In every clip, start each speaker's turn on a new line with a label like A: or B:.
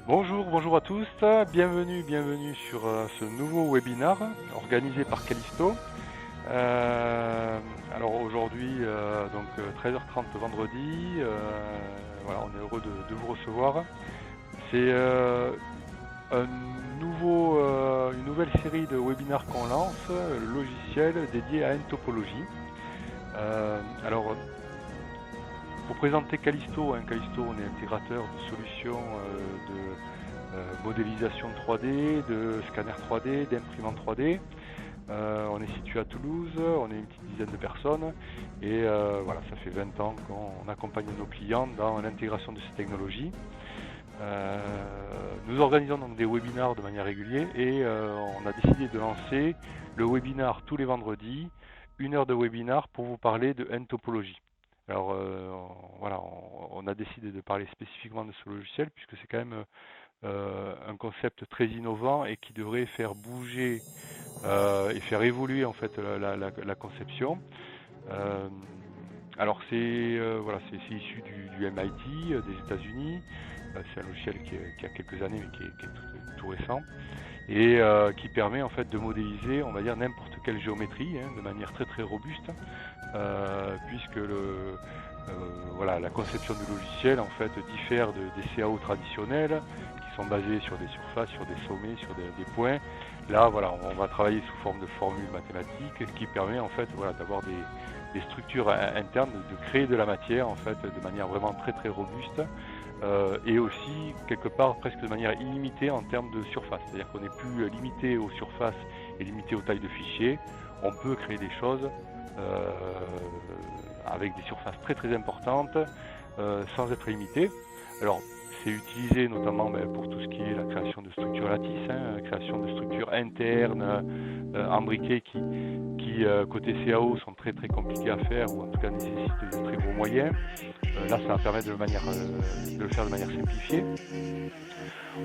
A: Bonjour à tous, bienvenue sur ce nouveau webinar organisé par Callisto. Alors aujourd'hui, 13h30 vendredi, voilà, on est heureux de vous recevoir. C'est une nouvelle série de webinars qu'on lance, le logiciel dédié à une topologie. Alors, pour présenter Callisto, Callisto, on est intégrateur de solutions de modélisation 3D, de scanner 3D, d'imprimante 3D. On est situé à Toulouse, on est une petite dizaine de personnes et voilà, ça fait 20 ans qu'on accompagne nos clients dans l'intégration de ces technologies. Nous organisons donc des webinars de manière régulière et on a décidé de lancer le webinar tous les vendredis, 1 heure de webinar pour vous parler de N-topologie. Alors voilà, on a décidé de parler spécifiquement de ce logiciel puisque c'est quand même un concept très innovant et qui devrait faire bouger et faire évoluer en fait la conception. Alors c'est issu du MIT des États-Unis. C'est un logiciel qui a quelques années mais qui est tout récent et qui permet en fait de modéliser, on va dire, n'importe quelle géométrie de manière très robuste, puisque la conception du logiciel en fait diffère des CAO traditionnels qui sont basés sur des surfaces, sur des sommets, sur des points. Là, voilà, on va travailler sous forme de formules mathématiques, ce qui permet en fait d'avoir des structures internes, de créer de la matière en fait de manière vraiment très robuste. Et aussi quelque part presque de manière illimitée en termes de surface. C'est-à-dire qu'on n'est plus limité aux surfaces et limité aux tailles de fichiers. On peut créer des choses avec des surfaces très importantes sans être limité. Alors c'est utilisé notamment pour tout ce qui est la création de structures lattices, création de structures internes, imbriquées qui côté CAO sont très compliquées à faire ou en tout cas nécessitent de très gros moyens. Là ça va permettre de le faire de manière simplifiée.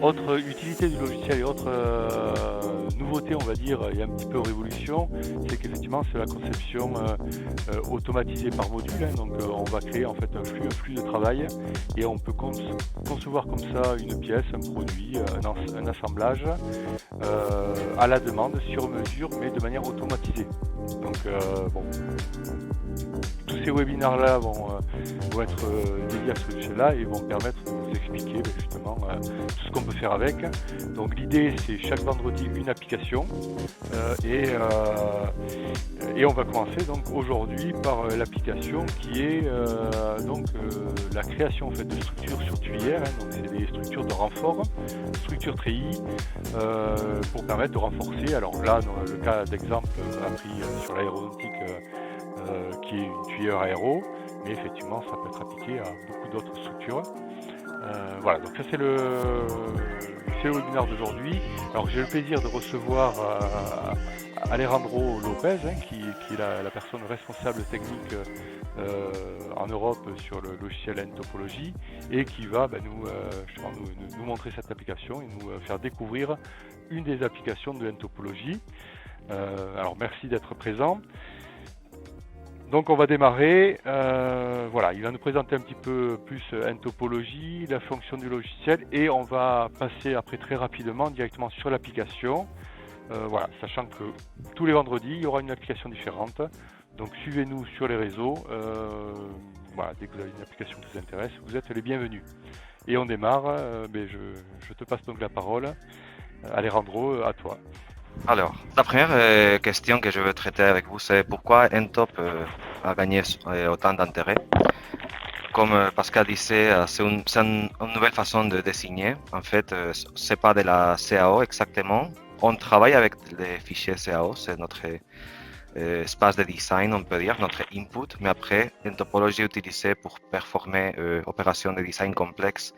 A: Autre utilité du logiciel et autre nouveauté, on va dire, et un petit peu révolution, c'est qu'effectivement c'est la conception automatisée par module. Donc on va créer en fait un flux de travail et on peut concevoir comme ça une pièce, un produit, un assemblage à la demande, sur mesure, mais de manière automatisée. Donc tous ces webinaires là vont être dédiés à ce logiciel-là et vont permettre de vous expliquer justement tout ce qu'on peut faire avec. Donc l'idée c'est chaque vendredi une application et on va commencer donc aujourd'hui par l'application qui est la création en fait de structures sur tuyère. Donc c'est des structures de renfort, structures treillis pour permettre de renforcer. Alors là dans le cas d'exemple on a pris sur l'aéronautique qui est une tuyère aéro, mais effectivement ça peut être appliqué à beaucoup d'autres structures. Voilà, donc ça c'est le webinaire d'aujourd'hui. Alors j'ai le plaisir de recevoir Alejandro Lopez, qui est la personne responsable technique en Europe sur le logiciel N-topologie et qui va nous montrer cette application et nous faire découvrir une des applications de N-topologie. Alors merci d'être présent. Donc on va démarrer, voilà, il va nous présenter un petit peu plus N-topologie, la fonction du logiciel et on va passer après très rapidement directement sur l'application. Voilà, sachant que tous les vendredis il y aura une application différente, donc suivez-nous sur les réseaux, voilà, dès que vous avez une application qui vous intéresse, vous êtes les bienvenus. Et on démarre, je te passe donc la parole, Alejandro, à toi.
B: Alors, la première question que je veux traiter avec vous, c'est pourquoi N-top a gagné autant d'intérêt. Comme Pascal disait, c'est une nouvelle façon de désigner. En fait, c'est pas de la CAO exactement. On travaille avec les fichiers CAO, c'est notre espace de design, on peut dire, notre input. Mais après, N-topologie est utilisée pour performer opérations de design complexes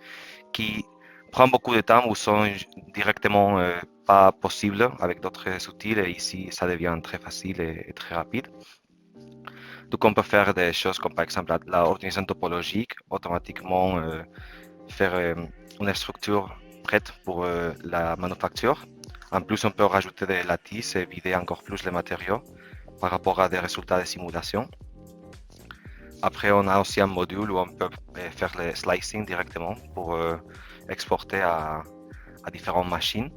B: qui prend beaucoup de temps ou sont directement pas possibles avec d'autres outils et ici ça devient très facile et très rapide. Donc on peut faire des choses comme par exemple la organisation topologique, automatiquement faire une structure prête pour la manufacture. En plus on peut rajouter des lattices et vider encore plus les matériaux par rapport à des résultats de simulation. Après, on a aussi un module où on peut faire le slicing directement pour exporter à différentes machines.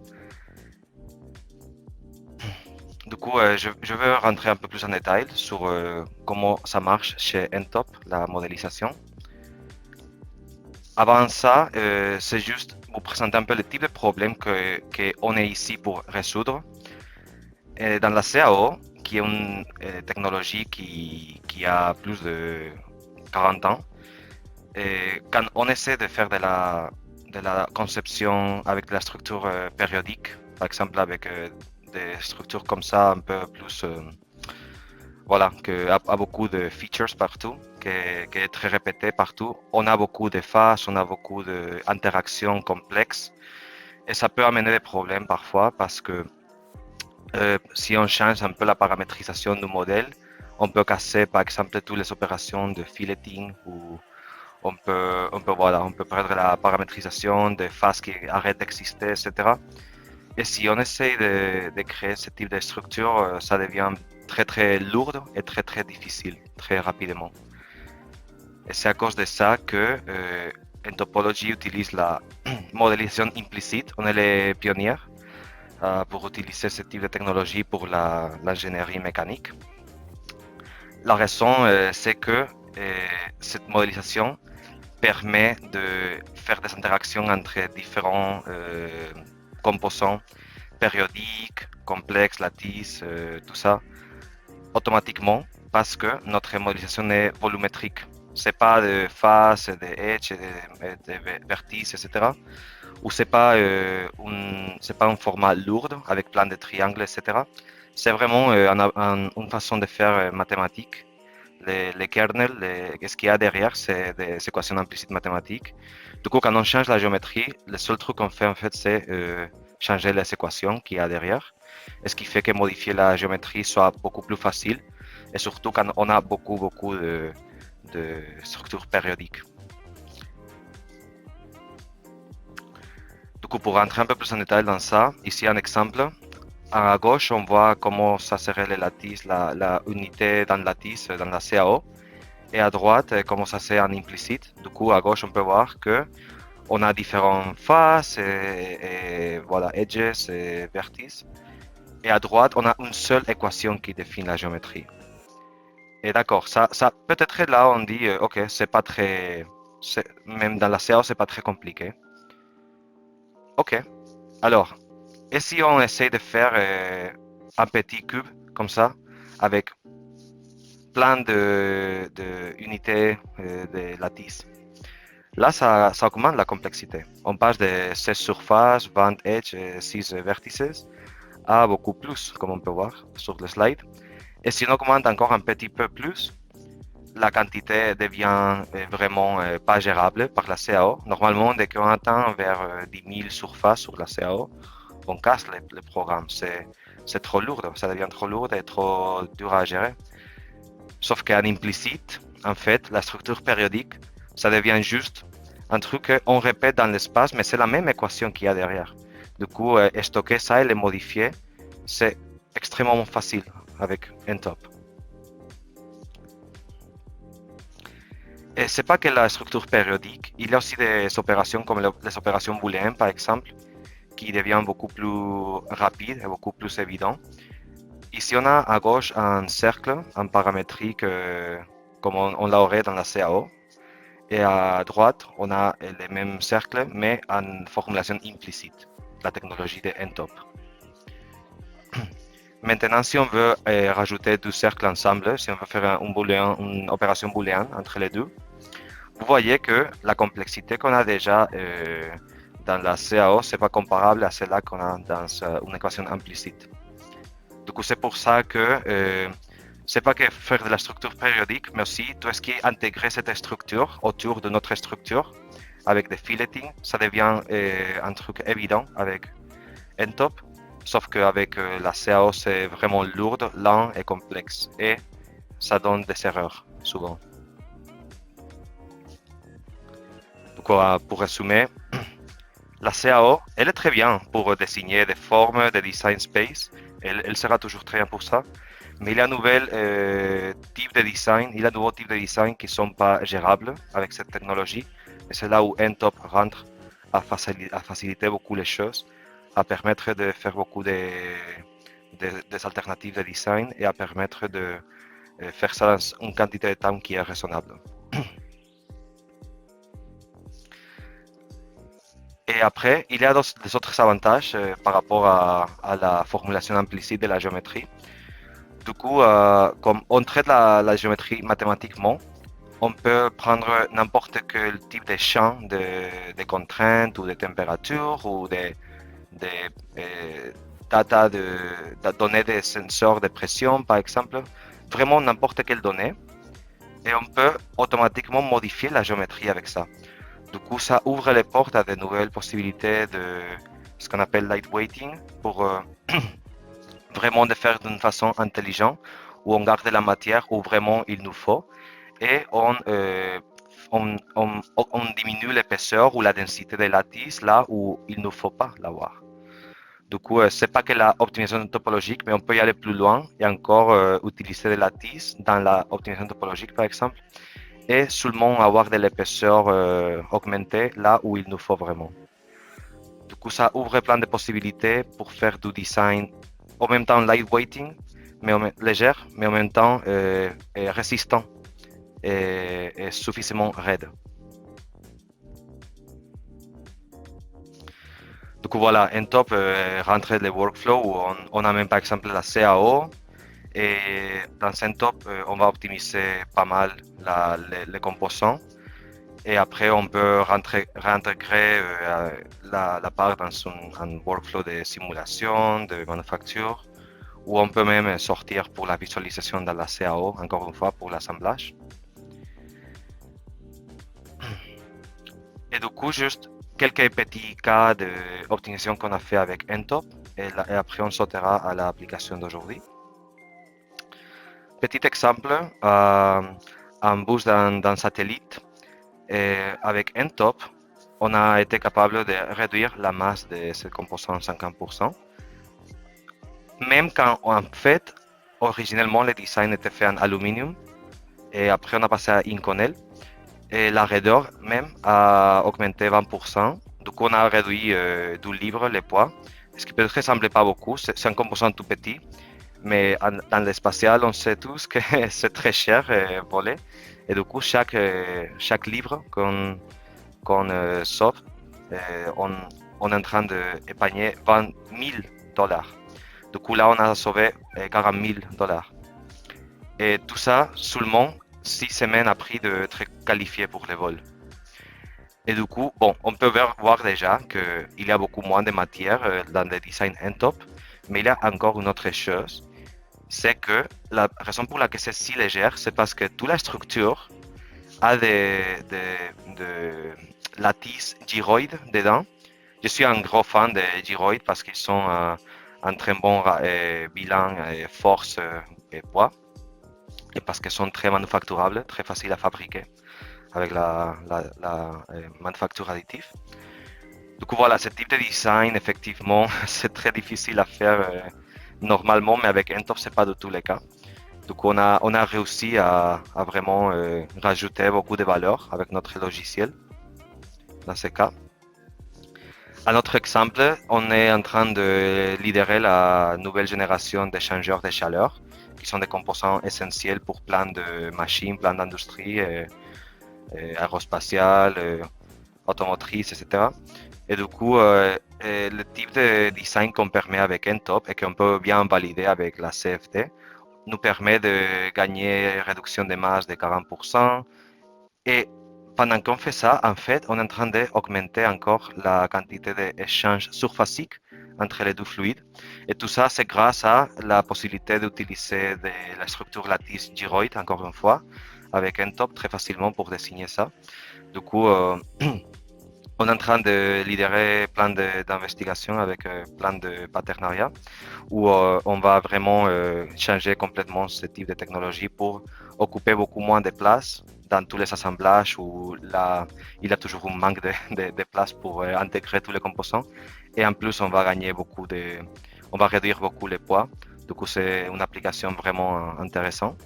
B: Du coup, je veux rentrer un peu plus en détail sur comment ça marche chez Ntop, la modélisation. Avant ça, c'est juste vous présenter un peu le type de problème qu'on est ici pour résoudre. Et dans la CAO, qui est une technologie qui a plus de 40 ans, et quand on essaie de faire de la conception avec de la structure périodique, par exemple avec des structures comme ça, un peu plus, voilà, qui a beaucoup de features partout, qui est très répété partout. On a beaucoup de phases, on a beaucoup d'interactions complexes, et ça peut amener des problèmes parfois parce que si on change un peu la paramétrisation du modèle, on peut casser par exemple toutes les opérations de fileting ou voilà, on peut perdre la paramétrisation des phases qui arrêtent d'exister, etc. Et si on essaye de créer ce type de structure, ça devient très très lourd et très très difficile, très rapidement. Et c'est à cause de ça que Entopology utilise la modélisation implicite. On est les pionniers pour utiliser ce type de technologie pour l'ingénierie mécanique. La raison, c'est que cette modélisation permet de faire des interactions entre différents composants périodiques, complexes, lattices, tout ça, automatiquement parce que notre modélisation est volumétrique. C'est pas de phase, de edge, de vertices, etc. Ou c'est pas un format lourd avec plein de triangles, etc. C'est vraiment une façon de faire mathématique. Les kernels, ce qu'il y a derrière, c'est des équations implicites mathématiques. Du coup, quand on change la géométrie, le seul truc qu'on fait en fait, c'est changer les équations qu'il y a derrière. Et ce qui fait que modifier la géométrie soit beaucoup plus facile. Et surtout quand on a beaucoup de structures périodiques. Du coup, pour rentrer un peu plus en détail dans ça, ici un exemple. À gauche, on voit comment ça serait les lattices, la unité dans la lattice, dans la CAO. Et à droite, comment ça c'est en implicite. Du coup, à gauche, on peut voir que on a différentes faces et voilà, edges et vertices. Et à droite, on a une seule équation qui définit la géométrie. Et d'accord, ça peut-être là, on dit, ok, c'est pas très, même dans la CAO, c'est pas très compliqué. Ok, alors, et si on essaie de faire un petit cube comme ça, avec plein de unités de lattice. Là, ça augmente la complexité. On passe de 16 surfaces, 20 edges et 6 vertices à beaucoup plus, comme on peut voir sur le slide. Et si on augmente encore un petit peu plus, la quantité devient vraiment pas gérable par la CAO. Normalement, dès qu'on atteint vers 10 000 surfaces sur la CAO, on casse le programme. C'est trop lourd, ça devient trop lourd et trop dur à gérer. Sauf qu'en implicite, en fait, la structure périodique, ça devient juste un truc qu'on répète dans l'espace, mais c'est la même équation qu'il y a derrière. Du coup, stocker ça et le modifier, c'est extrêmement facile avec Ntop. Et c'est pas que la structure périodique, il y a aussi des opérations comme les opérations booléennes, par exemple, qui deviennent beaucoup plus rapides et beaucoup plus évidentes. Ici, on a à gauche un cercle en paramétrique comme on l'aurait dans la CAO. Et à droite, on a les mêmes cercles, mais en formulation implicite, la technologie de Ntop. Maintenant, si on veut rajouter deux cercles ensemble, si on veut faire une opération booléenne entre les deux, vous voyez que la complexité qu'on a déjà dans la CAO, ce n'est pas comparable à celle qu'on a dans une équation implicite. Du coup, c'est pour ça que c'est pas que faire de la structure périodique, mais aussi tout ce qui est intégrer cette structure autour de notre structure avec des fileting, ça devient un truc évident avec Ntop, sauf qu'avec la CAO, c'est vraiment lourd, lent et complexe, et ça donne des erreurs souvent. Du coup, pour résumer, la CAO, elle est très bien pour désigner des formes, des design space, elle sera toujours très bien pour ça. Mais il y a un nouvel type de design, il y a de nouveaux types de design qui ne sont pas gérables avec cette technologie. Et c'est là où Ntop rentre à faciliter beaucoup les choses, à permettre de faire beaucoup des alternatives de design et à permettre de faire ça dans une quantité de temps qui est raisonnable. Et après, il y a des autres avantages par rapport à la formulation implicite de la géométrie. Du coup, comme on traite la géométrie mathématiquement, on peut prendre n'importe quel type de champ de contraintes ou de température ou de data de données de sensors de pression, par exemple. Vraiment n'importe quelle donnée. Et on peut automatiquement modifier la géométrie avec ça. Du coup, ça ouvre les portes à de nouvelles possibilités de ce qu'on appelle lightweighting pour vraiment de faire d'une façon intelligente où on garde la matière où vraiment il nous faut et on diminue l'épaisseur ou la densité de la tige là où il ne faut pas l'avoir. Du coup, c'est pas que la optimisation topologique, mais on peut y aller plus loin et encore utiliser de la tige dans la optimisation topologique par exemple et seulement avoir de l'épaisseur augmentée là où il nous faut vraiment. Du coup, ça ouvre plein de possibilités pour faire du design en même temps lightweighting, mais léger, mais en même temps résistant et suffisamment raide. Du coup, voilà, Ntop rentre les workflows où on a même par exemple la CAO et dans Ntop, on va optimiser pas mal les composants. Et après, on peut réintégrer la part dans un workflow de simulation, de manufacture, ou on peut même sortir pour la visualisation dans la CAO, encore une fois, pour l'assemblage. Et du coup, juste quelques petits cas d'optimisation qu'on a fait avec Ntop, et après, on sautera à l'application d'aujourd'hui. Petit exemple, un bus d'un satellite. Et avec Ntop, on a été capable de réduire la masse de ce composant 50%. Même quand, en fait, originellement, le design était fait en aluminium. Et après, on a passé à Inconel. Et la raideur même a augmenté 20%. Du coup, on a réduit du libre les poids. Ce qui peut-être ne semble pas beaucoup. C'est un composant tout petit. Mais dans l'espacial, on sait tous que c'est très cher voler. Et du coup, chaque livre qu'on sauve, on est en train d'épargner 20 000 dollars. Du coup, là, on a sauvé 40 000 dollars. Et tout ça seulement 6 semaines après d'être qualifié pour le vol. Et du coup, bon, on peut voir déjà qu'il y a beaucoup moins de matière dans le design Ntop, mais il y a encore une autre chose, c'est que la raison pour laquelle c'est si léger, c'est parce que toute la structure a de lattices gyroïdes dedans. Je suis un gros fan des gyroïdes parce qu'ils sont un très bon bilan force et poids et parce qu'ils sont très manufacturables, très faciles à fabriquer avec la manufacture additive. Du coup, voilà, ce type de design, effectivement, c'est très difficile à faire normalement, mais avec Ntop, ce n'est pas du tout le cas. Du coup, on a réussi à vraiment rajouter beaucoup de valeur avec notre logiciel dans ce cas. Un autre exemple, on est en train de lidérer la nouvelle génération d'échangeurs de chaleur, qui sont des composants essentiels pour plein de machines, plein d'industries, aérospatiales, automotrices, etc. Et du coup, le type de design qu'on permet avec Ntop et qu'on peut bien valider avec la CFD nous permet de gagner réduction de masse de 40%. Et pendant qu'on fait ça, en fait, on est en train d'augmenter encore la quantité d'échanges surfaciques entre les deux fluides. Et tout ça, c'est grâce à la possibilité d'utiliser la structure lattice gyroïde, encore une fois, avec Ntop très facilement pour dessiner ça. Du coup, on est en train de lidérer plein d'investigations avec plein de partenariats où on va vraiment changer complètement ce type de technologie pour occuper beaucoup moins de place dans tous les assemblages où là, il y a toujours un manque de place pour intégrer tous les composants. Et en plus, on va réduire beaucoup les poids. Du coup, c'est une application vraiment intéressante.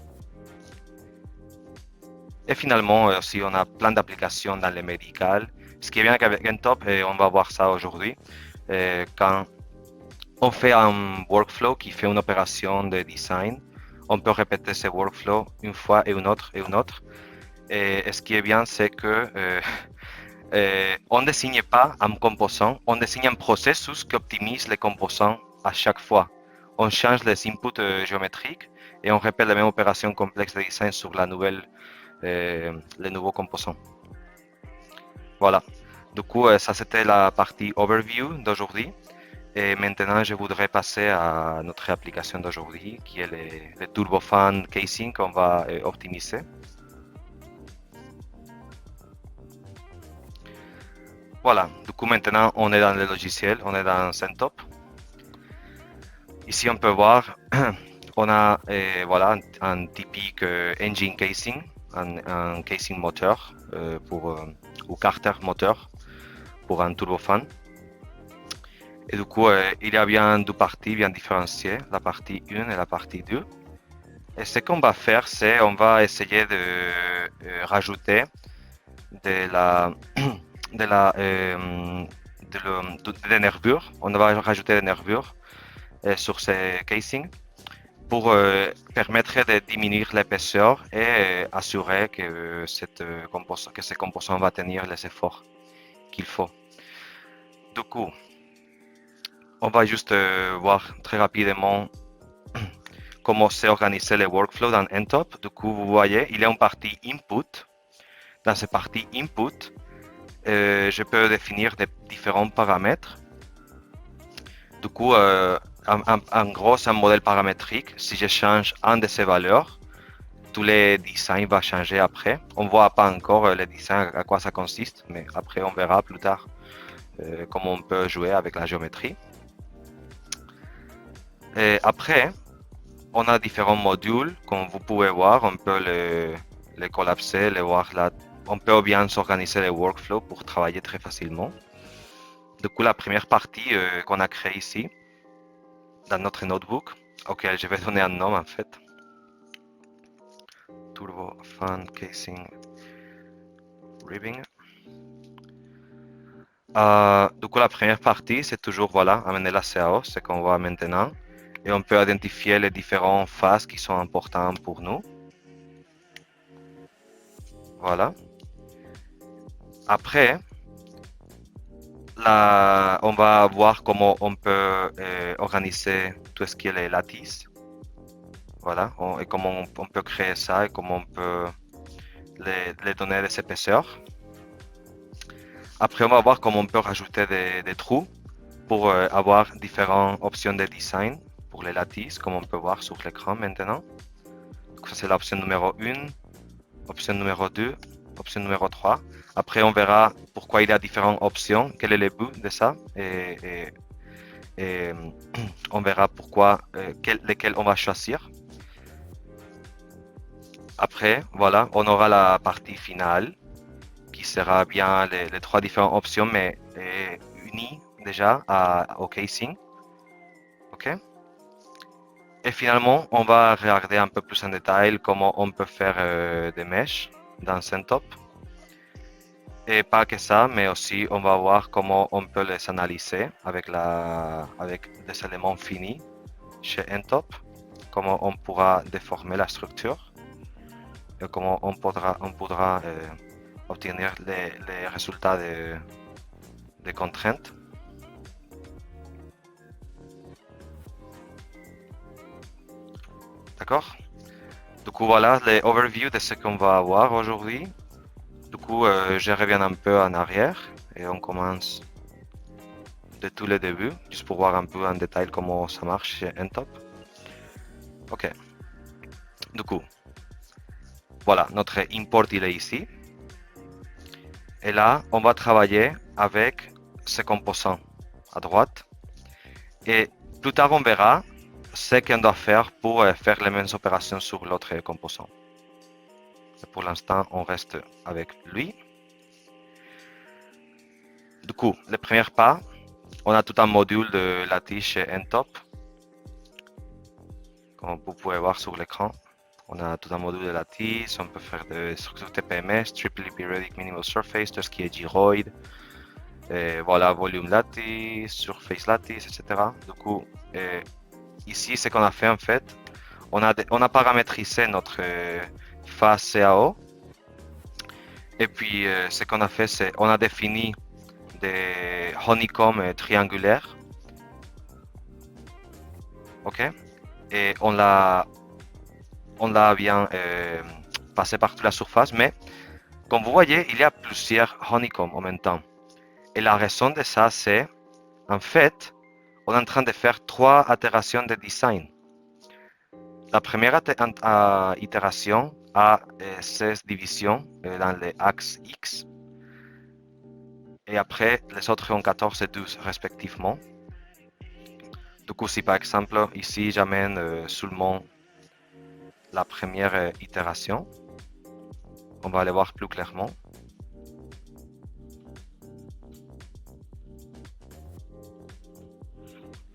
B: Et finalement, aussi, on a plein d'applications dans le médical. Ce qui est bien avec Entop, et on va voir ça aujourd'hui, quand on fait un workflow qui fait une opération de design, on peut répéter ce workflow une fois et une autre et une autre. Et ce qui est bien, c'est que on ne désigne pas un composant, on désigne un processus qui optimise les composants à chaque fois. On change les inputs géométriques et on répète la même opération complexe de design sur les nouveaux composants. Voilà. Du coup, ça c'était la partie overview d'aujourd'hui. Et maintenant, je voudrais passer à notre application d'aujourd'hui, qui est le turbofan casing qu'on va optimiser. Voilà, du coup maintenant on est dans le logiciel, on est dans CentOp. Ici on peut voir, on a voilà, un typique engine casing, un casing moteur ou carter moteur pour un turbofan. Et du coup, il y a bien deux parties bien différenciées, la partie 1 et la partie 2. Et ce qu'on va faire, c'est on va essayer de rajouter de la, des nervures. On va rajouter des nervures sur ces casings pour permettre de diminuer l'épaisseur et assurer que, que ce composant va tenir les efforts qu'il faut. Du coup, on va juste voir très rapidement comment c'est organisé le workflow dans Entop. Du coup, vous voyez, il y a une partie input. Dans cette partie input, je peux définir des différents paramètres. Du coup, en gros, c'est un modèle paramétrique. Si je change un de ces valeurs, tous les designs vont changer après. On ne voit pas encore le design, à quoi ça consiste, mais après, on verra plus tard comment on peut jouer avec la géométrie. Et après, on a différents modules, comme vous pouvez voir. On peut les collapser, les voir là. On peut bien s'organiser les workflows pour travailler très facilement. Du coup, la première partie qu'on a créée ici, dans notre notebook, auquel je vais donner un nom en fait. Turbofan Casing Ribbing. Du coup, la première partie, c'est toujours voilà, amener la CAO, ce qu'on voit maintenant. Et on peut identifier les différentes phases qui sont importantes pour nous. Voilà. Après, là, on va voir comment on peut organiser tout ce qui est les lattices. Voilà, et comment on peut créer ça et comment on peut les donner des épaisseurs. Après, on va voir comment on peut rajouter des trous pour avoir différentes options de design pour les lattices, comme on peut voir sur l'écran maintenant. Donc, ça, c'est l'option numéro 1, option numéro 2, option numéro 3. Après, on verra pourquoi il y a différentes options, quel est le but de ça, et on verra pourquoi, lesquelles on va choisir. Après, voilà, on aura la partie finale qui sera bien les trois différentes options, mais unies déjà au casing. OK? Et finalement, on va regarder un peu plus en détail comment on peut faire des meshes dans CentOp. Et pas que ça, mais aussi on va voir comment on peut les analyser avec des éléments finis chez Entop, comment on pourra déformer la structure et comment on pourra obtenir les résultats des contraintes. D'accord? Du coup, voilà les overviews de ce qu'on va avoir aujourd'hui. Du coup, je reviens un peu en arrière et on commence de tous les débuts, juste pour voir un peu en détail comment ça marche chez Entop. OK. Du coup, voilà, notre import il est ici. Et là, on va travailler avec ces composants à droite. Et plus tard, on verra ce qu'on doit faire pour faire les mêmes opérations sur l'autre composant. Et pour l'instant, on reste avec lui. Du coup, le premier pas, on a tout un module de lattice chez Entop. Comme vous pouvez voir sur l'écran, on a tout un module de lattice, on peut faire des structures TPMS, Triply Periodic Minimal Surface, tout ce qui est gyroïde, et voilà, volume lattice, surface lattice, etc. Du coup, ici, ce qu'on a fait en fait, on a paramétrisé notre phase CAO. Et puis, ce qu'on a fait, c'est on a défini des honeycombs triangulaires. OK? Et on l'a bien passé par toute la surface. Mais comme vous voyez, il y a plusieurs honeycombs en même temps. Et la raison de ça, c'est en fait, on est en train de faire 3 itérations de design. La première itération a 16 divisions dans les axes X. Et après, les autres ont 14 et 12 respectivement. Du coup, si par exemple, ici, j'amène seulement la première itération, on va aller voir plus clairement.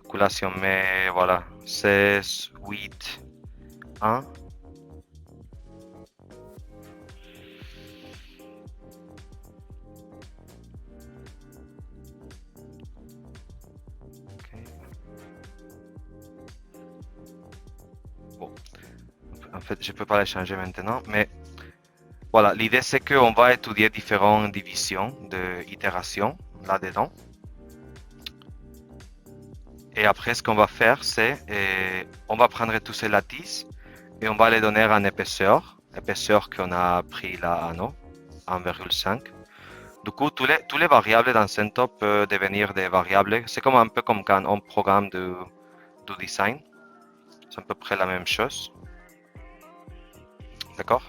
B: Du coup, là, si on met, voilà, 16, 8, 1. En fait, je ne peux pas les changer maintenant, mais voilà, l'idée c'est qu'on va étudier différentes divisions d'itération là-dedans. Et après, ce qu'on va faire, c'est on va prendre tous ces lattices et on va les donner en épaisseur qu'on a pris là à 1,5. Du coup, tous les variables dans CentOP peuvent devenir des variables. C'est comme un peu comme quand on programme du design. C'est à peu près la même chose. D'accord?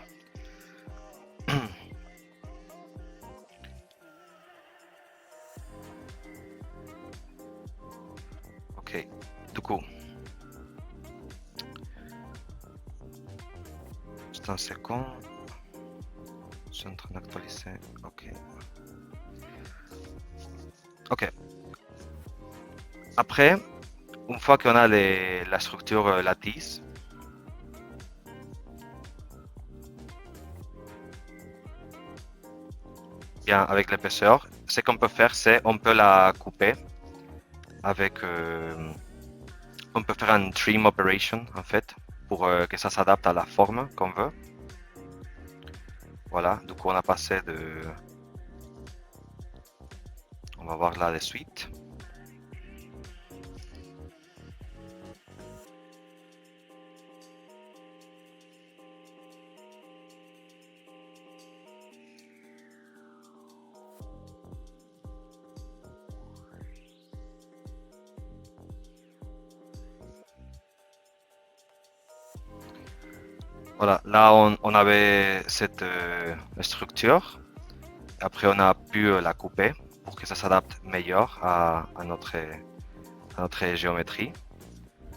B: Ok. Du coup, juste un second. Je suis en train d'actualiser. Ok. Ok. Après, une fois qu'on a la structure lattice, bien avec l'épaisseur, ce qu'on peut faire, c'est on peut la couper avec. On peut faire un trim operation en fait pour que ça s'adapte à la forme qu'on veut. Voilà, du coup on a passé de. On va voir là de suite. Voilà, là on avait cette structure. Après on a pu la couper pour que ça s'adapte meilleur à notre géométrie.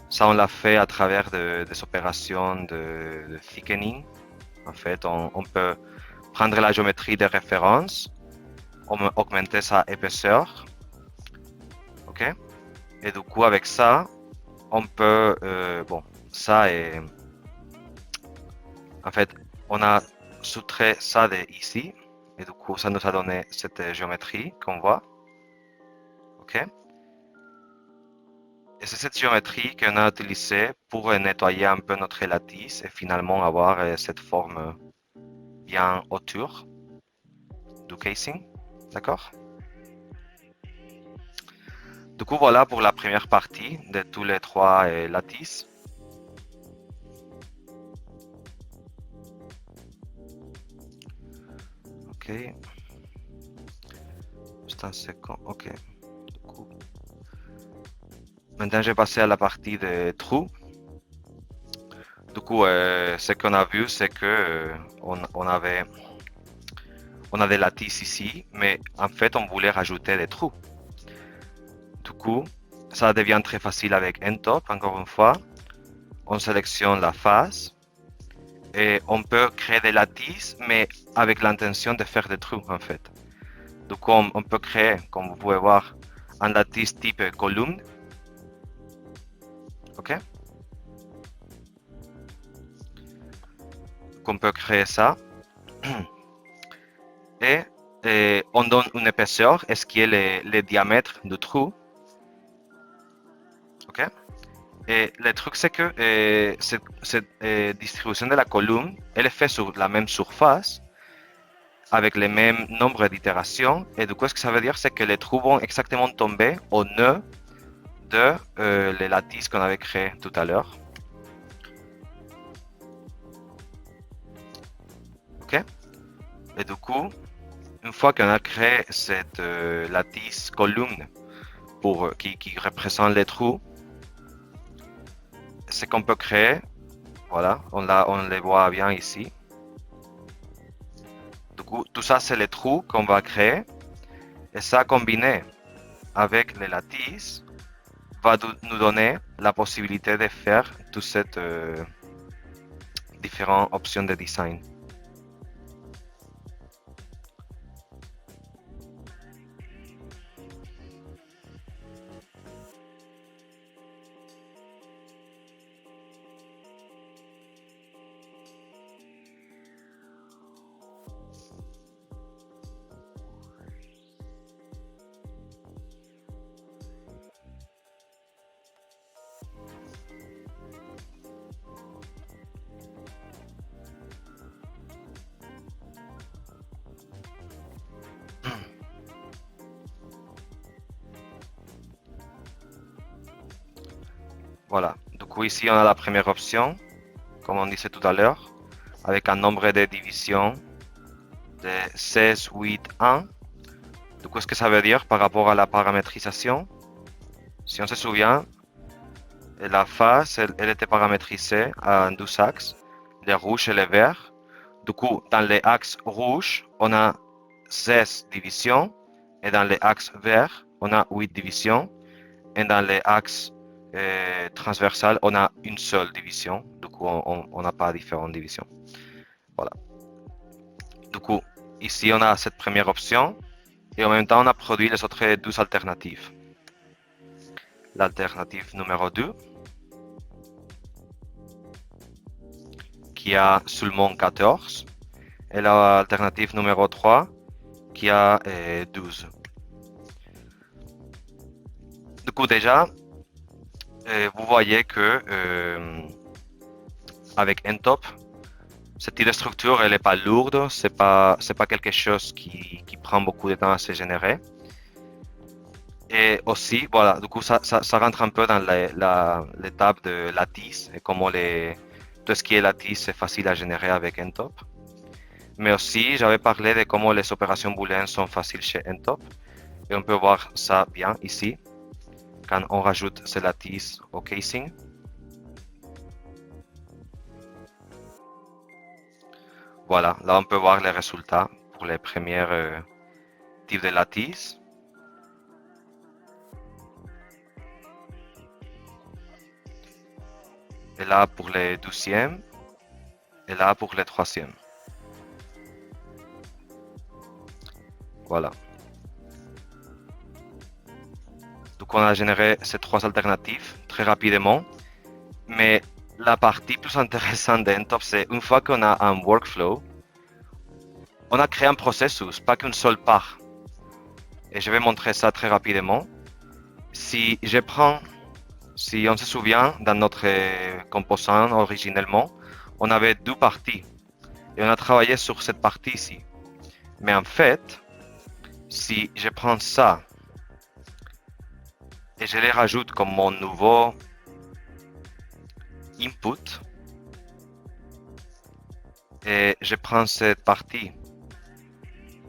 B: Ça on l'a fait à travers des opérations de thickening. En fait, on peut prendre la géométrie de référence, augmenter sa épaisseur. OK? Et du coup avec ça, on peut... bon, ça est... En fait, on a soutrait ça de ici. Et du coup, ça nous a donné cette géométrie qu'on voit. OK? Et c'est cette géométrie qu'on a utilisée pour nettoyer un peu notre lattice et finalement avoir cette forme bien autour du casing. D'accord? Du coup, voilà pour la première partie de tous les 3 lattices. Ok. Juste un second. Ok. Du coup. Maintenant, je vais passer à la partie des trous. Du coup, ce qu'on a vu, c'est que on a des lattices ici, mais en fait, on voulait rajouter des trous. Du coup, ça devient très facile avec Ntop, encore une fois. On sélectionne la face et on peut créer des lattices, mais avec l'intention de faire des trous, en fait. Du coup, on peut créer, comme vous pouvez voir, un lattice type column. OK? on peut créer ça. Et on donne une épaisseur, ce qui est le diamètre du trou. Ok? Et le truc, c'est que cette distribution de la colonne, elle est faite sur la même surface, avec le même nombre d'itérations. Et du coup, ce que ça veut dire, c'est que les trous vont exactement tomber au nœud de les lattices qu'on avait créées tout à l'heure. Ok? Et du coup, une fois qu'on a créé cette lattice colonne qui représente les trous, ce qu'on peut créer, voilà, on les voit bien ici. Du coup, tout ça, c'est les trous qu'on va créer. Et ça, combiné avec les lattices, va nous donner la possibilité de faire toutes ces différentes options de design. Voilà, du coup ici on a la première option, comme on disait tout à l'heure, avec un nombre de divisions de 16, 8, 1. Du coup, ce que ça veut dire par rapport à la paramétrisation, si on se souvient, la face, elle était paramétrisée en 12 axes, les rouges et les verts. Du coup, dans les axes rouges, on a 16 divisions, et dans les axes verts, on a 8 divisions, et dans les axes transversales, on a une seule division. Du coup, on n'a pas différentes divisions. Voilà. Du coup, ici, on a cette première option, et en même temps, on a produit les autres deux alternatives. L'alternative numéro 2, qui a seulement 14, et l'alternative numéro 3, qui a 12. Du coup, déjà, vous voyez que avec Ntop, cette petite structure, elle n'est pas lourde, c'est pas quelque chose qui prend beaucoup de temps à se générer. Et aussi, voilà, du coup, ça rentre un peu dans l'étape de lattice et comment tout ce qui est lattice, c'est facile à générer avec Ntop. Mais aussi, j'avais parlé de comment les opérations booléennes sont faciles chez Ntop. Et on peut voir ça bien ici, quand on rajoute ces lattices au casing. Voilà, là on peut voir les résultats pour les premiers types de lattices. Et là pour les 12e, et là pour les 3e. Voilà. Donc on a généré ces trois alternatives très rapidement. Mais la partie plus intéressante d'Ntop, c'est une fois qu'on a un workflow, on a créé un processus, pas qu'une seule part. Et je vais montrer ça très rapidement. Si on se souvient, dans notre composant originellement, on avait deux parties. Et on a travaillé sur cette partie ici. Mais en fait, si je prends ça et je les rajoute comme mon nouveau input, et je prends cette partie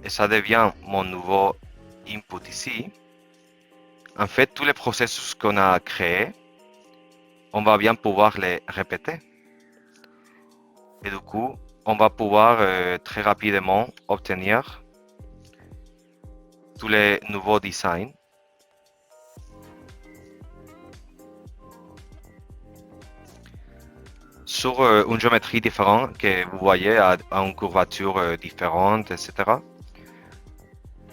B: et ça devient mon nouveau input ici, en fait, tous les processus qu'on a créés, on va bien pouvoir les répéter. Et du coup, on va pouvoir très rapidement obtenir tous les nouveaux designs. Sur une géométrie différente que vous voyez à une curvature différente, etc.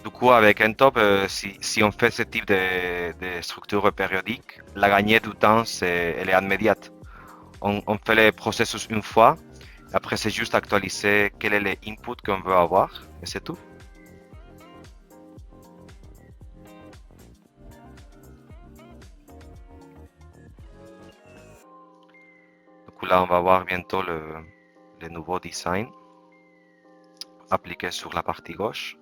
B: Du coup, avec Ntop, si on fait ce type de structure périodique, la gagnée du temps, elle est immédiate. On fait le processus une fois Après, c'est juste actualiser quel est l'input qu'on veut avoir et c'est tout. Du coup, là, on va voir bientôt le nouveau design appliqué sur la partie gauche.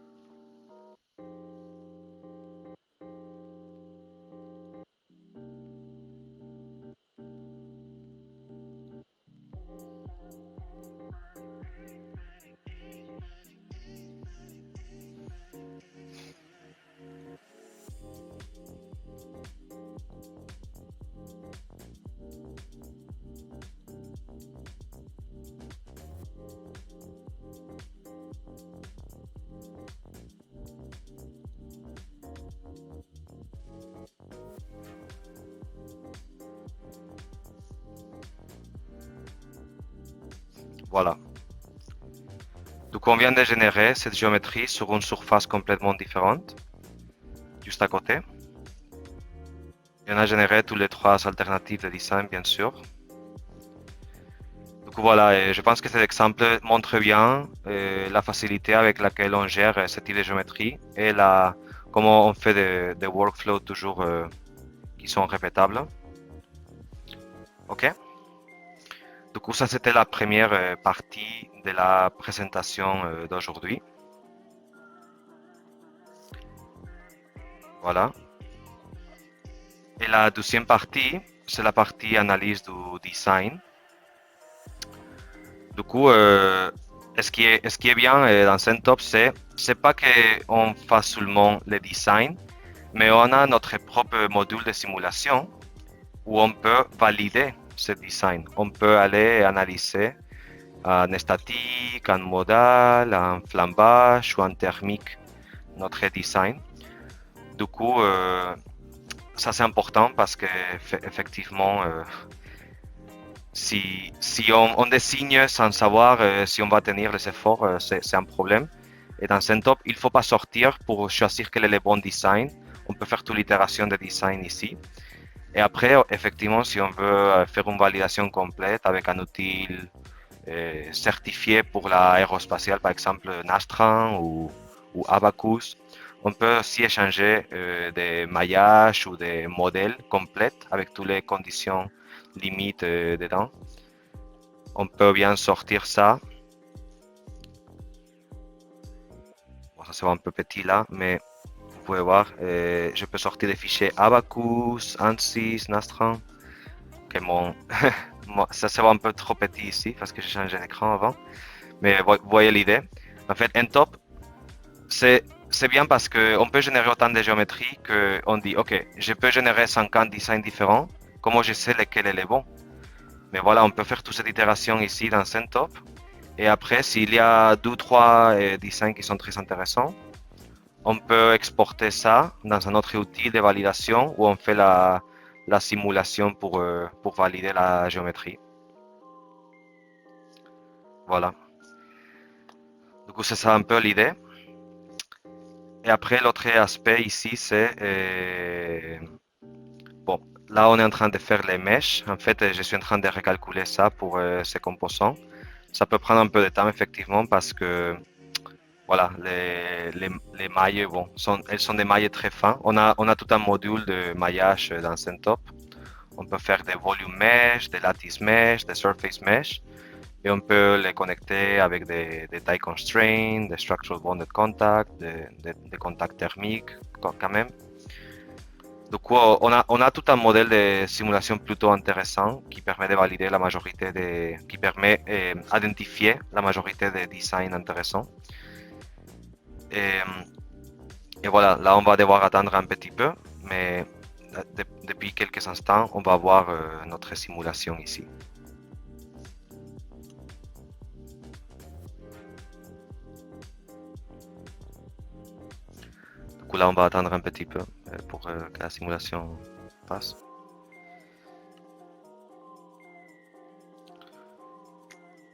B: Voilà. Donc on vient de générer cette géométrie sur une surface complètement différente, juste à côté. Et on a généré toutes les trois alternatives de design, bien sûr. Du coup, voilà, et je pense que cet exemple montre bien la facilité avec laquelle on gère ce type de géométrie et comment on fait des workflows toujours qui sont répétables. Ok? Du coup, ça c'était la première partie de la présentation d'aujourd'hui. Voilà. Et la deuxième partie, c'est la partie analyse du design. Du coup, ce qui est bien dans CentOps, c'est pas qu'on fasse seulement le design, mais on a notre propre module de simulation où on peut valider ce design. On peut aller analyser en statique, en modal, en flambage ou en thermique notre design. Du coup, ça c'est important parce que effectivement, si on désigne sans savoir si on va tenir les efforts, c'est un problème. Et dans CentOps, il ne faut pas sortir pour choisir quel est le bon design. On peut faire toute l'itération de design ici. Et après, effectivement, si on veut faire une validation complète avec un outil certifié pour l'aérospatiale, par exemple Nastran ou Abacus, on peut aussi échanger des maillages ou des modèles complets avec toutes les conditions limites dedans. On peut bien sortir ça. Bon, ça se voit un peu petit là, mais vous pouvez voir, je peux sortir des fichiers Abacus, ANSYS, Nastran. Okay, ça se voit un peu trop petit ici parce que j'ai changé d'écran avant. Mais vous voyez l'idée. En fait, NTOP, c'est bien parce qu'on peut générer autant de géométries qu'on dit, OK, je peux générer 50 designs différents. Comment je sais lequel est le bon? Mais voilà, on peut faire toute cette itération ici dans CentOp. Et après, s'il y a 2 ou 3 designs qui sont très intéressants, on peut exporter ça dans un autre outil de validation où on fait la simulation pour valider la géométrie. Voilà. Du coup, c'est ça un peu l'idée. Et après, l'autre aspect ici, c'est... bon, là, on est en train de faire les mèches. En fait, je suis en train de recalculer ça pour ces composants. Ça peut prendre un peu de temps, effectivement, parce que voilà, les mailles, bon, elles sont des mailles très fins. On a tout un module de maillage dans CentOp. On peut faire des volume mesh, des lattice mesh, des surface mesh. Et on peut les connecter avec des tailles constraints, des structural bonded contact, des contacts thermiques quand même. Du coup, on a tout un modèle de simulation plutôt intéressant qui permet de valider la majorité qui permet d'identifier la majorité des designs intéressants. Et voilà, là on va devoir attendre un petit peu, mais depuis quelques instants, on va voir notre simulation ici. Du coup, là on va attendre un petit peu pour que la simulation passe.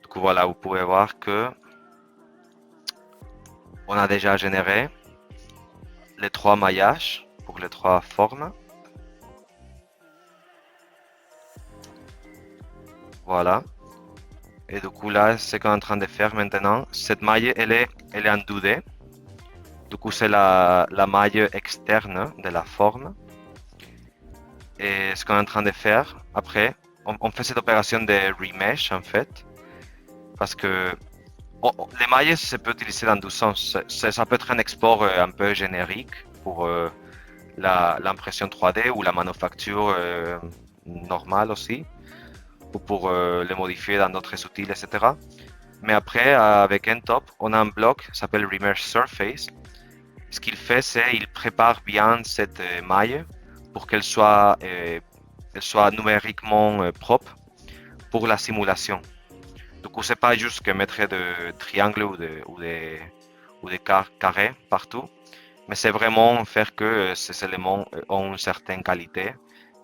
B: Du coup, voilà, vous pouvez voir que on a déjà généré les 3 maillages pour les 3 formes. Voilà. Et du coup, là, ce qu'on est en train de faire maintenant, cette maille, elle est en 2D. Du coup, c'est la maille externe de la forme. Et ce qu'on est en train de faire, après, on fait cette opération de remesh, en fait, parce que les mailles, ça peut utiliser dans deux sens. Ça peut être un export un peu générique pour l'impression 3D ou la manufacture normale aussi, ou pour les modifier dans d'autres outils, etc. Mais après, avec Ntop, on a un bloc qui s'appelle Remesh Surface. Ce qu'il fait, c'est qu'il prépare bien cette maille pour elle soit numériquement propre pour la simulation. Du coup, c'est pas juste que mettre des triangles ou des carrés partout, mais c'est vraiment faire que ces éléments ont une certaine qualité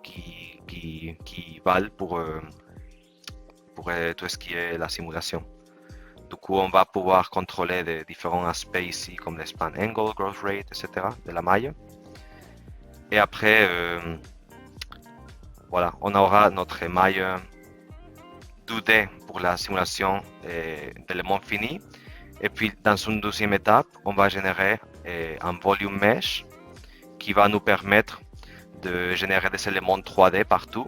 B: qui valent pour tout ce qui est la simulation. Du coup, on va pouvoir contrôler des différents aspects ici, comme le span angle, growth rate, etc. de la maille. Et après, voilà, on aura notre maille 2D pour la simulation d'éléments finis. Et puis, dans une deuxième étape, on va générer un volume mesh qui va nous permettre de générer des éléments 3D partout.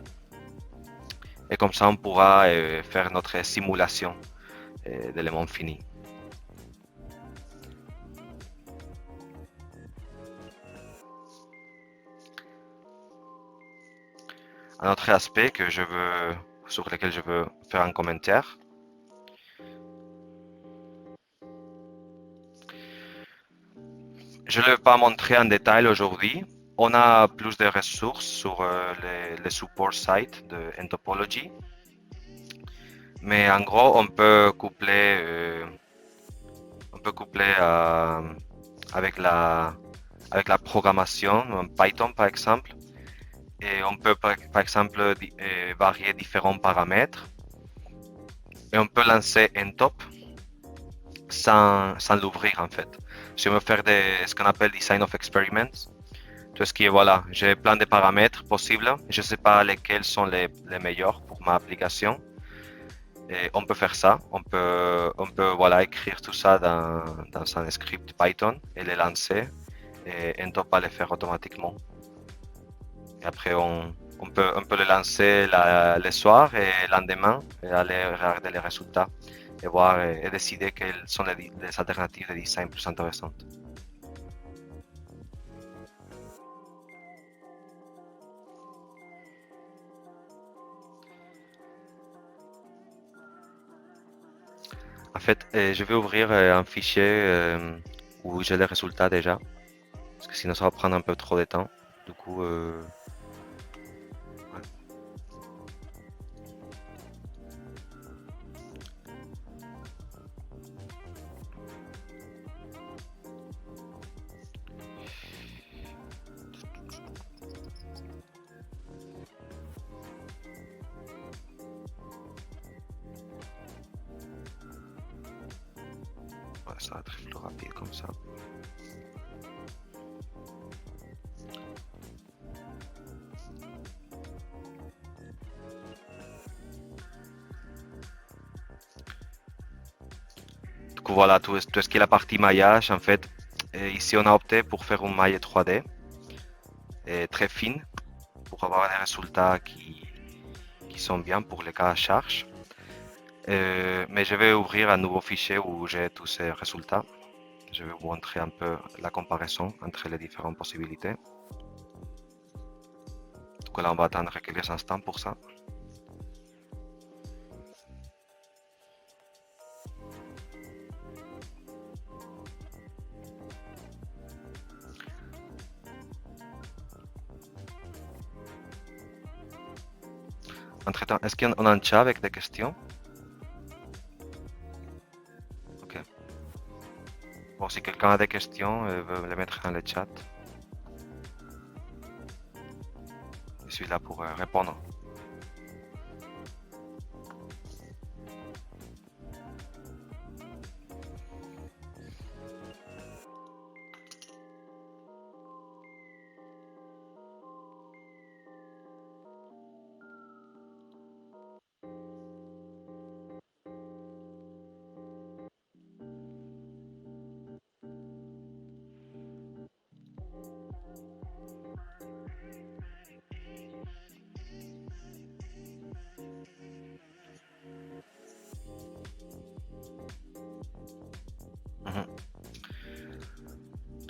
B: Et comme ça, on pourra faire notre simulation d'éléments finis. Un autre aspect sur lequel je veux faire un commentaire. Je ne vais pas montrer en détail aujourd'hui. On a plus de ressources sur les support sites de Entopology. Mais en gros, on peut coupler avec avec la programmation, en Python par exemple. Et on peut par exemple varier différents paramètres. Et on peut lancer Ntop sans l'ouvrir en fait. Si on veut faire ce qu'on appelle design of experiments, tout ce qui est voilà, j'ai plein de paramètres possibles, je ne sais pas lesquels sont les meilleurs pour ma application. Et on peut faire ça, on peut voilà, écrire tout ça dans un script Python et les lancer et Ntop va le faire automatiquement. Et après on peut le lancer le soir et le lendemain et aller regarder les résultats et voir et décider quelles sont les alternatives de design plus intéressantes. En fait, je vais ouvrir un fichier où j'ai les résultats déjà, parce que sinon ça va prendre un peu trop de temps. Du coup, ouais. Ouais, ça va être plus rapide comme ça. Du coup, voilà, tout ce qui est la partie maillage, en fait, ici on a opté pour faire une maille 3D très fine pour avoir des résultats qui sont bien pour les cas à charge. Mais je vais ouvrir un nouveau fichier où j'ai tous ces résultats. Je vais vous montrer un peu la comparaison entre les différentes possibilités. Donc là, on va attendre quelques instants pour ça. Entre-temps, est-ce qu'on a un chat avec des questions? Ok. Bon, si quelqu'un a des questions, veut les mettre dans le chat. Je suis là pour répondre.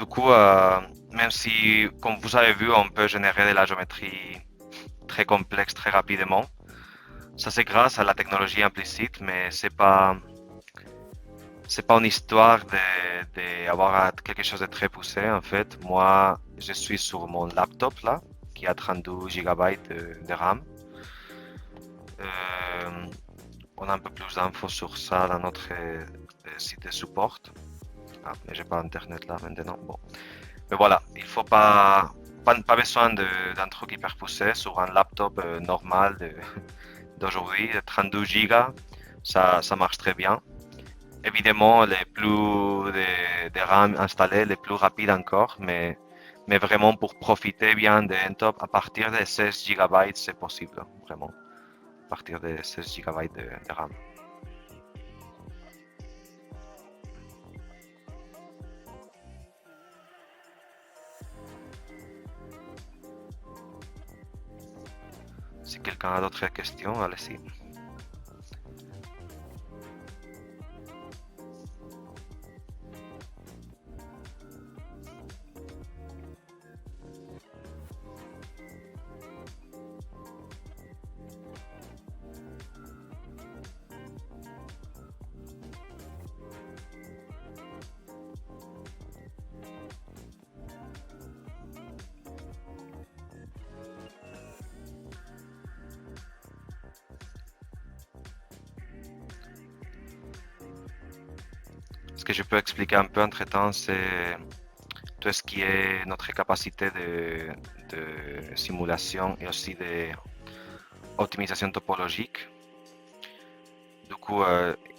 B: coup, même si, comme vous avez vu, on peut générer de la géométrie très complexe très rapidement, ça c'est grâce à la technologie implicite, mais c'est pas une histoire d'avoir quelque chose de très poussé. En fait, moi, je suis sur mon laptop là, qui a 32 gigabytes de RAM. On a un peu plus d'infos sur ça dans notre site de support. Ah, mais j'ai pas internet là maintenant. Bon. Mais voilà, il faut pas besoin d'un truc hyper poussé sur un laptop normal d'aujourd'hui, 32 Go, ça marche très bien. Évidemment, les plus de RAM installés, les plus rapides encore, mais vraiment pour profiter bien d'un top à partir de 16 GB, c'est possible, vraiment, à partir de 16 GB de RAM. Si quelqu'un a d'autres questions, allez-y. Ce que je peux expliquer un peu entre-temps, c'est tout ce qui est notre capacité de simulation et aussi d'optimisation topologique. Du coup,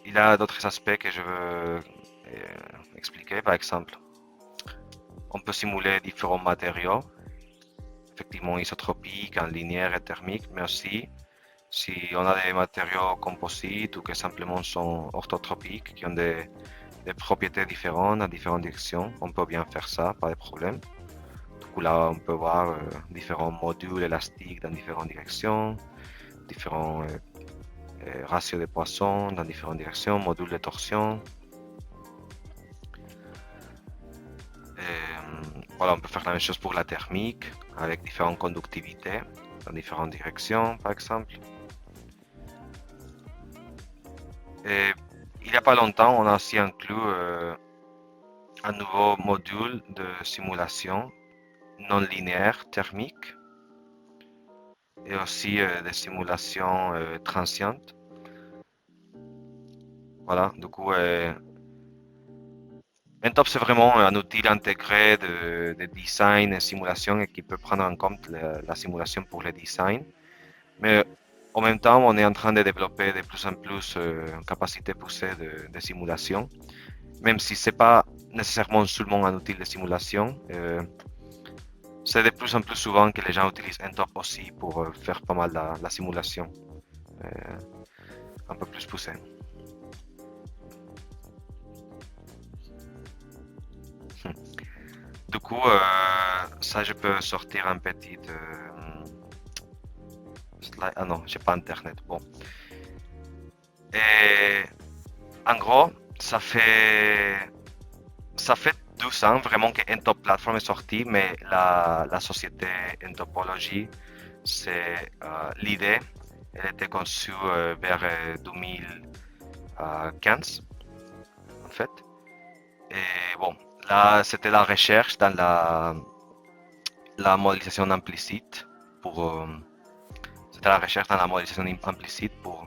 B: il y a d'autres aspects que je veux expliquer. Par exemple, on peut simuler différents matériaux, effectivement isotropiques, en linéaire et thermique, mais aussi si on a des matériaux composites ou que simplement sont orthotropiques, qui ont des propriétés différentes dans différentes directions, on peut bien faire ça, pas de problème. Du coup, là, on peut voir différents modules élastiques dans différentes directions, différents ratios de Poisson dans différentes directions, modules de torsion. Voilà, on peut faire la même chose pour la thermique, avec différentes conductivités dans différentes directions, par exemple. Et il n'y a pas longtemps, on a aussi inclus un nouveau module de simulation non linéaire thermique et aussi des simulations transientes. Voilà, du coup, Ntop, c'est vraiment un outil intégré de design et simulation et qui peut prendre en compte la simulation pour le design. Mais en même temps, on est en train de développer de plus en plus une capacité poussée de simulation. Même si ce n'est pas nécessairement seulement un outil de simulation, c'est de plus en plus souvent que les gens utilisent Ntop aussi pour faire pas mal la simulation un peu plus poussée. Du coup, ça, je peux sortir un petit slide. Ah non, j'ai pas internet. Bon. Et en gros, ça fait 12 ans vraiment que Ntop Platform est sorti, mais la société Ntopology, c'est l'idée, elle était conçue vers 2015 en fait. Et bon, là c'était la recherche dans la modélisation implicite c'était la recherche dans la modélisation implicite pour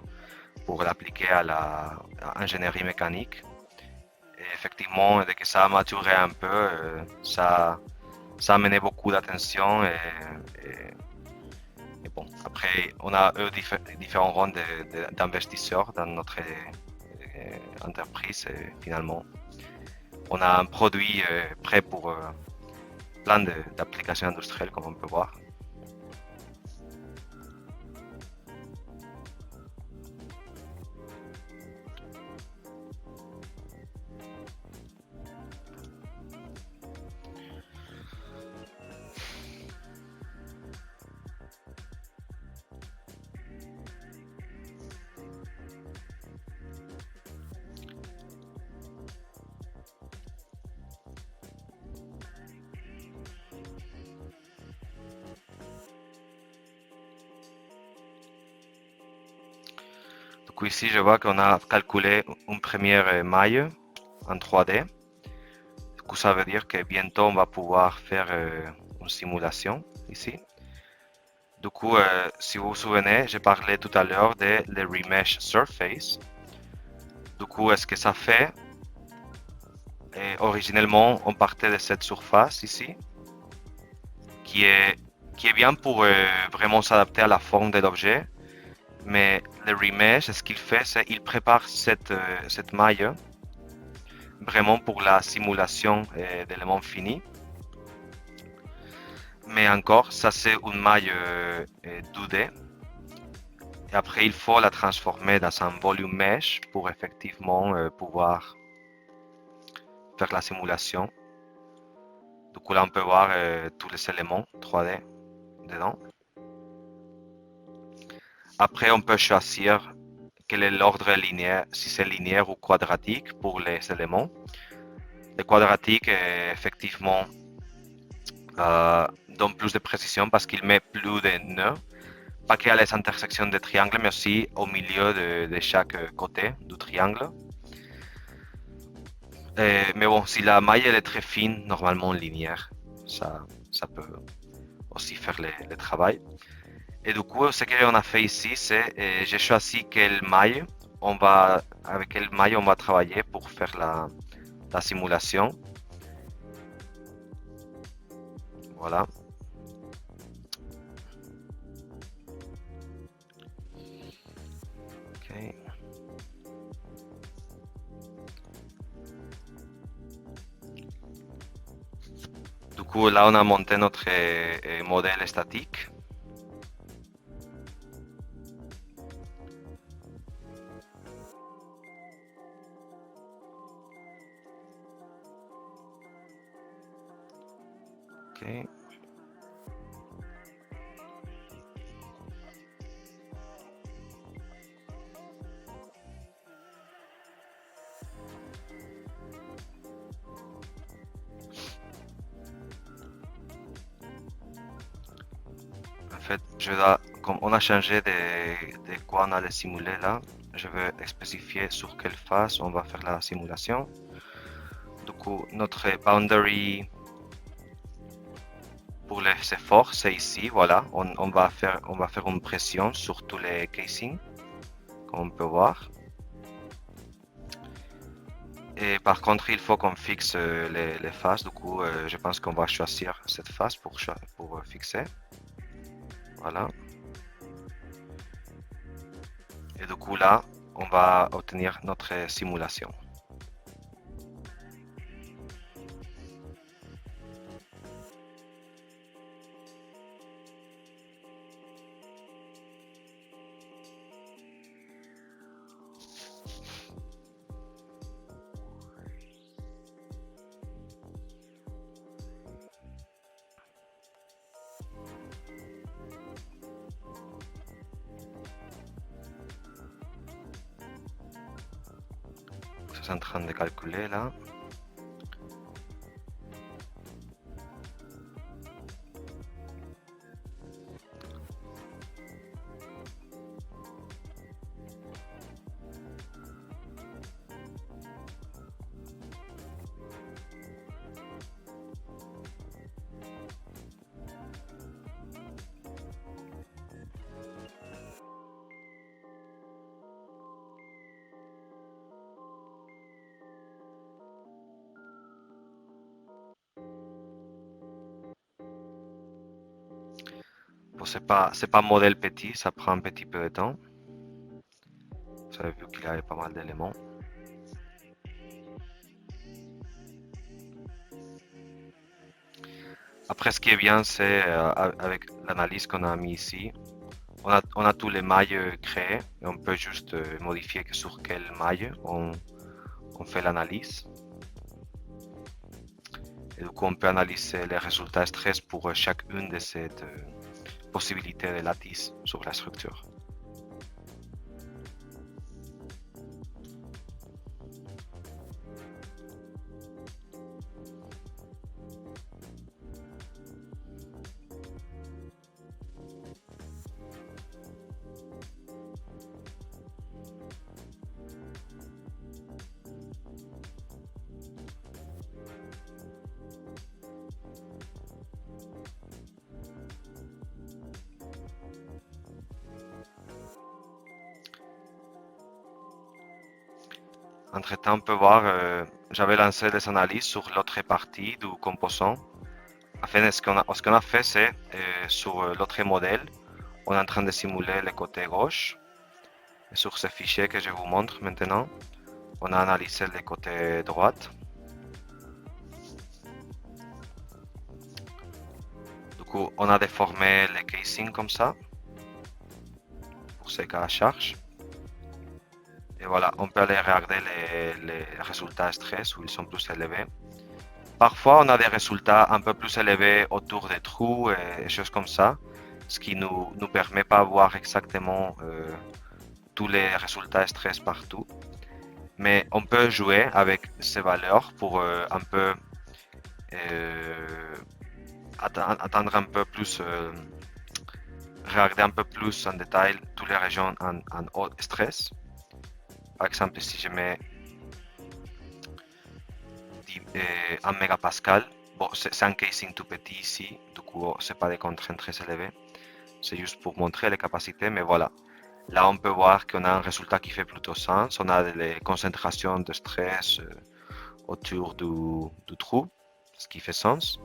B: l'appliquer à l'ingénierie mécanique. Et effectivement, dès que ça a maturé un peu, ça a amené beaucoup d'attention et bon, après, on a eu différents rondes d'investisseurs dans notre entreprise et finalement, on a un produit prêt pour plein d'applications industrielles comme on peut voir. coup, ici, je vois qu'on a calculé une première maille en 3D. Du coup, ça veut dire que bientôt, on va pouvoir faire une simulation ici. Du coup, si vous vous souvenez, j'ai parlé tout à l'heure de le Remesh Surface. Du coup, ce que ça fait, originellement, on partait de cette surface ici, qui est bien pour vraiment s'adapter à la forme de l'objet. Mais le remesh, ce qu'il fait, c'est qu'il prépare cette maille vraiment pour la simulation d'éléments finis. Mais encore, ça c'est une maille 2D. Et après, il faut la transformer dans un volume mesh pour effectivement pouvoir faire la simulation. Du coup, là, on peut voir tous les éléments 3D dedans. Après, on peut choisir quel est l'ordre linéaire, si c'est linéaire ou quadratique pour les éléments. Le quadratique, effectivement, donne plus de précision parce qu'il met plus de nœuds, pas qu'à les intersections des triangles, mais aussi au milieu de chaque côté du triangle. Mais bon, si la maille elle est très fine, normalement linéaire, ça peut aussi faire le travail. Et du coup, ce qu'on a fait ici, c'est j'ai choisi avec quelle maille on va travailler pour faire la simulation. Voilà. Okay. Du coup, là, on a monté notre modèle statique. Okay. En fait, comme on a changé de quoi on allait simuler là, je vais spécifier sur quelle phase on va faire la simulation. Du coup, notre boundary pour les efforts, c'est ici, voilà. On va faire une pression sur tous les casings, comme on peut voir. Et par contre, il faut qu'on fixe les phases. Du coup, je pense qu'on va choisir cette phase pour fixer. Voilà. Et du coup, là, on va obtenir notre simulation. Je suis en train de calculer là. Bon, c'est pas un modèle petit, ça prend un petit peu de temps. Vous avez vu qu'il y avait pas mal d'éléments. Après, ce qui est bien, c'est avec l'analyse qu'on a mis ici, on a tous les mailles créées et on peut juste modifier sur quelle maille on fait l'analyse. Et du coup, on peut analyser les résultats stress pour chacune de ces possibilités de lattice sur la structure. Entre-temps, on peut voir, j'avais lancé des analyses sur l'autre partie du composant. Enfin, ce qu'on a fait, c'est sur l'autre modèle, on est en train de simuler le côté gauche. Et sur ce fichier que je vous montre maintenant, on a analysé le côté droit. Du coup, on a déformé le casing comme ça, pour ce cas à charge. Et voilà, on peut aller regarder les résultats stress où ils sont plus élevés. Parfois, on a des résultats un peu plus élevés autour des trous et choses comme ça, ce qui nous permet pas de voir exactement tous les résultats stress partout. Mais on peut jouer avec ces valeurs pour un peu attendre un peu plus, regarder un peu plus en détail toutes les régions en haut stress. Par exemple, si je mets 1 mégapascal, bon, c'est un casing tout petit ici, du coup, c'est pas des contraintes très élevées. C'est juste pour montrer les capacités, mais voilà. Là, on peut voir qu'on a un résultat qui fait plutôt sens. On a des concentrations de stress autour du trou, ce qui fait sens.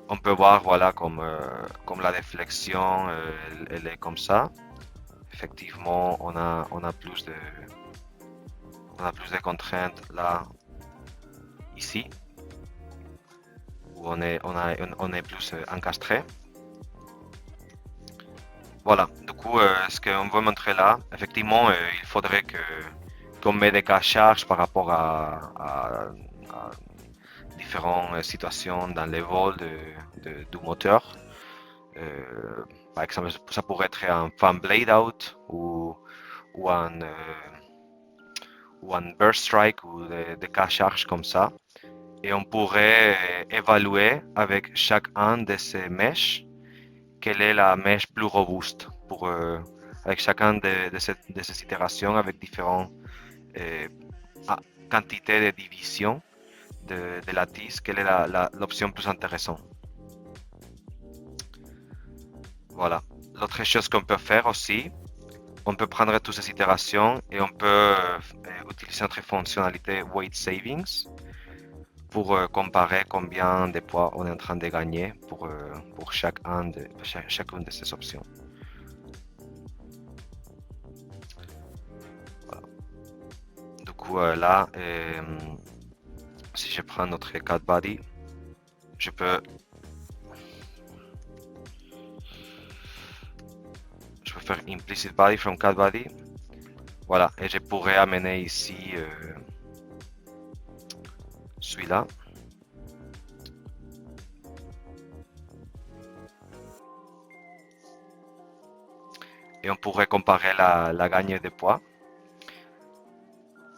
B: On peut voir, voilà, comme la déflexion, elle est comme ça. Effectivement, on a plus de contraintes là, ici, où on est plus encastré. Voilà, du coup, ce qu'on veut montrer là, effectivement, il faudrait qu'on mette des cas à charge par rapport à différentes situations dans les vols du moteur. Par exemple, ça pourrait être un fan blade out ou un burst strike ou des cas à charge comme ça. Et on pourrait évaluer avec chacun de ces mèches quelle est la mèche plus robuste pour, avec chacun de ces itérations avec différentes quantités de division de la tige, quelle est l'option plus intéressante. Voilà. L'autre chose qu'on peut faire aussi, on peut prendre toutes ces itérations et on peut utiliser notre fonctionnalité Weight Savings pour comparer combien de poids on est en train de gagner pour chacune de ces options. Voilà. Du coup, là, si je prends notre cat body, je peux faire implicit body from cat body. Voilà, et je pourrais amener ici celui-là. Et on pourrait comparer la gagne de poids.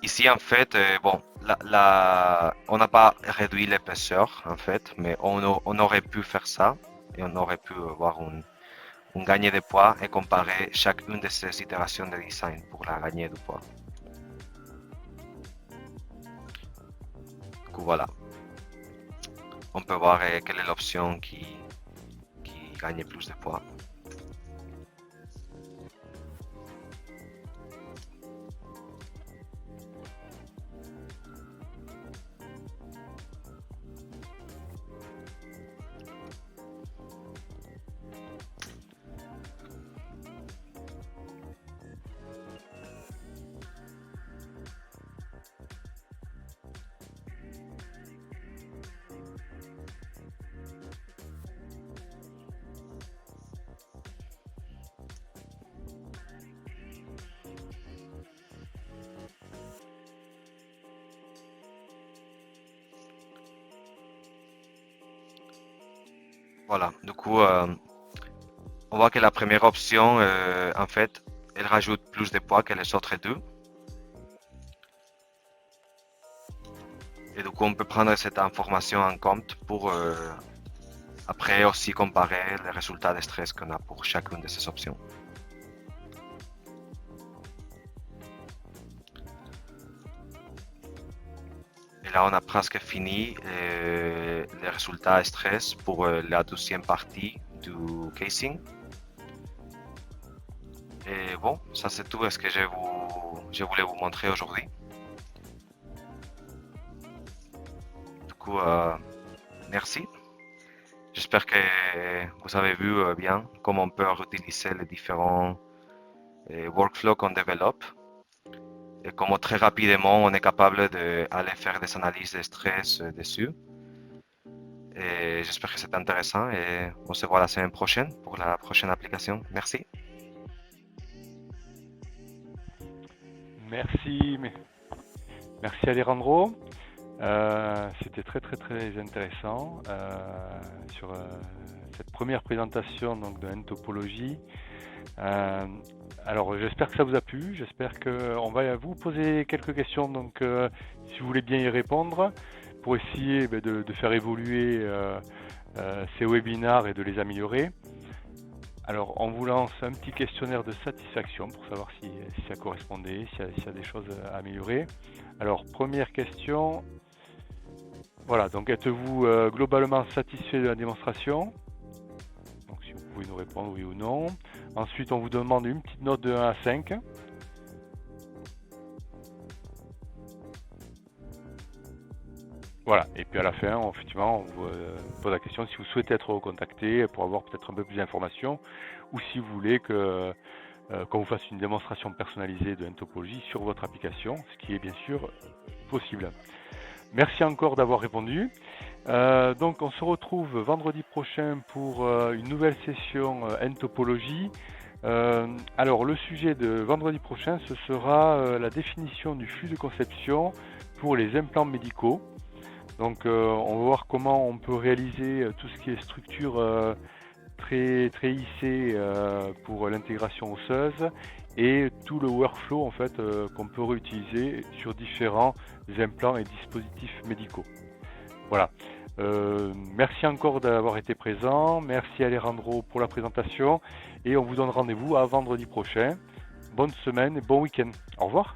B: Ici, en fait, bon, on n'a pas réduit l'épaisseur, en fait, mais on aurait pu faire ça et on aurait pu avoir une gagne de poids et comparer chacune de ces itérations de design pour la gagne du poids. Du coup, voilà. On peut voir quelle est l'option qui gagne plus de poids. Voilà, du coup, on voit que la première option, en fait, elle rajoute plus de poids que les autres deux. Et du coup, on peut prendre cette information en compte pour après aussi comparer les résultats de stress qu'on a pour chacune de ces options. Et là, on a presque fini les résultats stress pour la deuxième partie du casing. Et bon, ça c'est tout ce que je je voulais vous montrer aujourd'hui. Du coup, merci. J'espère que vous avez vu bien comment on peut réutiliser les différents workflows qu'on développe et comment très rapidement on est capable d'aller faire des analyses de stress dessus. Et j'espère que c'est intéressant et on se voit la semaine prochaine pour la prochaine application. Merci.
A: Merci Alejandro. C'était très intéressant sur cette première présentation donc, de N-topologie. Alors j'espère que ça vous a plu, j'espère qu'on va vous poser quelques questions, donc si vous voulez bien y répondre, pour essayer de faire évoluer ces webinars et de les améliorer. Alors on vous lance un petit questionnaire de satisfaction pour savoir si ça correspondait, s'il y a des choses à améliorer. Alors première question, voilà, donc êtes-vous globalement satisfait de la démonstration? Donc si vous pouvez nous répondre oui ou non. Ensuite on vous demande une petite note de 1 à 5. Voilà, et puis à la fin, effectivement, on vous pose la question si vous souhaitez être recontacté pour avoir peut-être un peu plus d'informations ou si vous voulez qu'on vous fasse une démonstration personnalisée de N-topologie sur votre application, ce qui est bien sûr possible. Merci encore d'avoir répondu. Donc on se retrouve vendredi prochain pour une nouvelle session N-topologie. Alors le sujet de vendredi prochain, ce sera la définition du flux de conception pour les implants médicaux. Donc on va voir comment on peut réaliser tout ce qui est structure très lissée pour l'intégration osseuse et tout le workflow en fait qu'on peut réutiliser sur différents implants et dispositifs médicaux. Voilà. Merci encore d'avoir été présent, merci Alejandro pour la présentation et on vous donne rendez-vous à vendredi prochain. Bonne semaine et bon week-end. Au revoir.